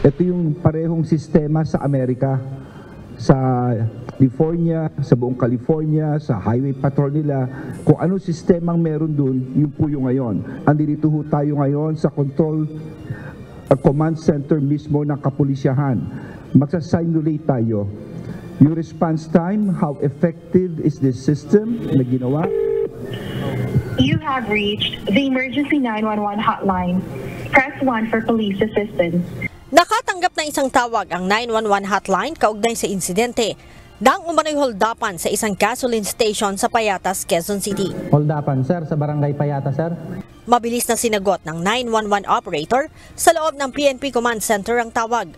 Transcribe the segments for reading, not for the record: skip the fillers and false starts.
Ito yung parehong sistema sa Amerika, sa California, sa buong California, sa highway patrol nila. Kung anong sistemang meron dun, yun po yung ngayon. Andito ho tayo ngayon sa control command center mismo ng kapulisyahan. Magsasimulate tayo. Yung response time, how effective is this system na ginawa? You have reached the emergency 911 hotline. Press 1 for police assistance. Nakatanggap na isang tawag ang 911 hotline kaugnay sa insidente nang umano'y holdapan sa isang gasoline station sa Payatas, Quezon City. Holdapan, sir, sa Barangay Payatas, sir. Mabilis na sinagot ng 911 operator sa loob ng PNP Command Center ang tawag.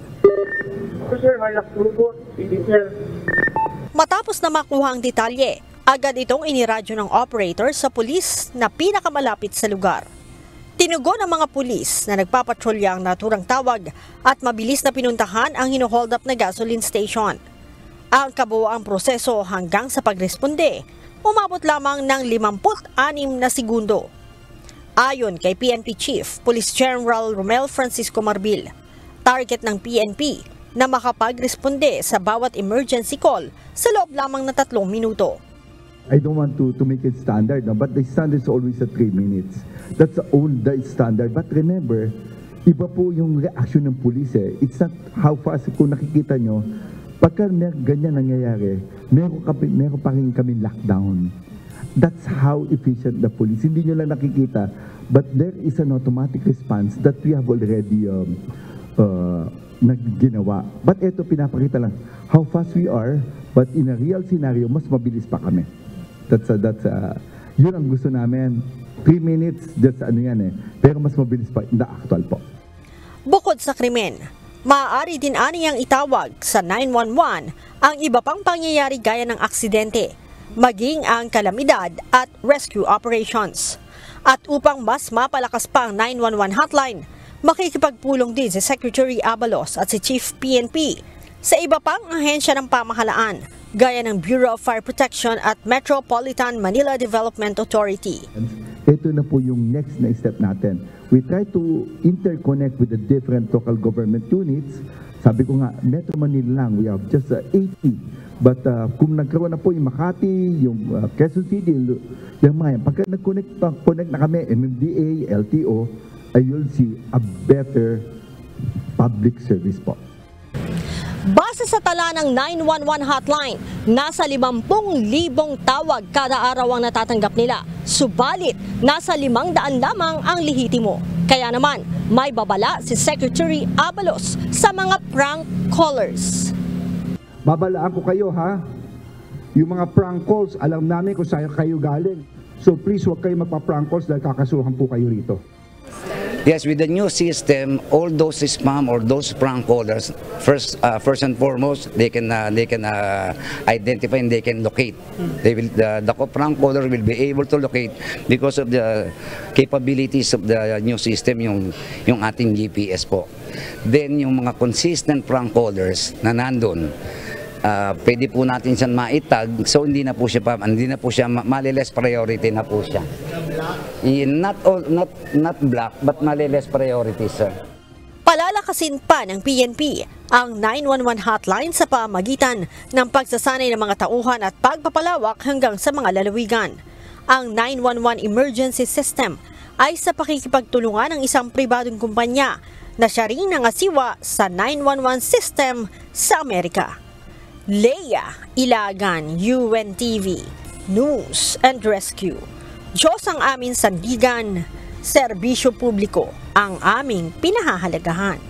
Matapos na makuha ang detalye, agad itong iniradyo ng operator sa pulis na pinakamalapit sa lugar. Tinugon ng mga pulis na nagpapatrolya ang naturang tawag at mabilis na pinuntahan ang hino-hold up na gasoline station. Ang kabuoang proseso hanggang sa pagresponde, umabot lamang ng 56 na segundo. Ayon kay PNP Chief Police General Romel Francisco Marbil, target ng PNP na makapagresponde sa bawat emergency call sa loob lamang ng 3 minuto. I don't want to make it standard, no? But the standard is always at 3 minutes. That's the only standard. But remember, iba po yung reaction ng pulis eh. It's not how fast. Kung nakikita nyo, pagka ganyan nangyayari, meron pa rin kami lockdown. That's how efficient the police. Hindi nyo lang nakikita, but there is an automatic response that we have already ginawa. But ito, pinapakita lang how fast we are, but in a real scenario, mas mabilis pa kami. Yun ang gusto namin. 3 minutes, just ano yan eh. Pero mas mabilis pa in the actual po. Bukod sa krimen, maaari din aniyang itawag sa 911 ang iba pang pangyayari gaya ng aksidente, maging ang kalamidad at rescue operations. At upang mas mapalakas pa ang 911 hotline, makikipagpulong din si Secretary Abalos at si Chief PNP sa iba pang ahensya ng pamahalaan, gaya ng Bureau of Fire Protection at Metropolitan Manila Development Authority. Ito na po yung next na step natin. We try to interconnect with the different local government units. Sabi ko nga, Metro Manila lang, we have just 80. But kung nagkaroon na po yung Makati, yung Quezon City, yung mga yan, pagka nag-connect na kami, MMDA, LTO, you'll see a better public service po. Base sa tala ng 911 hotline, nasa 50,000 tawag kada araw ang natatanggap nila. Subalit, nasa 500 lamang ang lihitimo. Kaya naman, may babala si Secretary Abalos sa mga prank callers. Babalaan ko kayo ha, yung mga prank calls, alam namin kung saan kayo galing. So please, huwag kayo magpa-prank calls dahil kakasuhan po kayo rito. Yes, with the new system, all those spam or those prank callers, first and foremost, they can identify and they can locate. They will, the prank caller will be able to locate because of the capabilities of the new system, yung ating GPS po. Then yung mga consistent prank callers na nandun, pwede po natin siyang maitag, so hindi na po siya mali-less priority na po siya. Not black, but mali-less priority, sir. Palalakasin pa ng PNP ang 911 hotline sa pamagitan ng pagsasanay ng mga tauhan at pagpapalawak hanggang sa mga lalawigan. Ang 911 emergency system ay sa pakikipagtulungan ng isang pribadong kumpanya na siya rin nangasiwa sa 911 system sa Amerika. Leia Ilagan, UNTV, News and Rescue. Diyos ang aming sandigan, serbisyo publiko ang aming pinahahalagahan.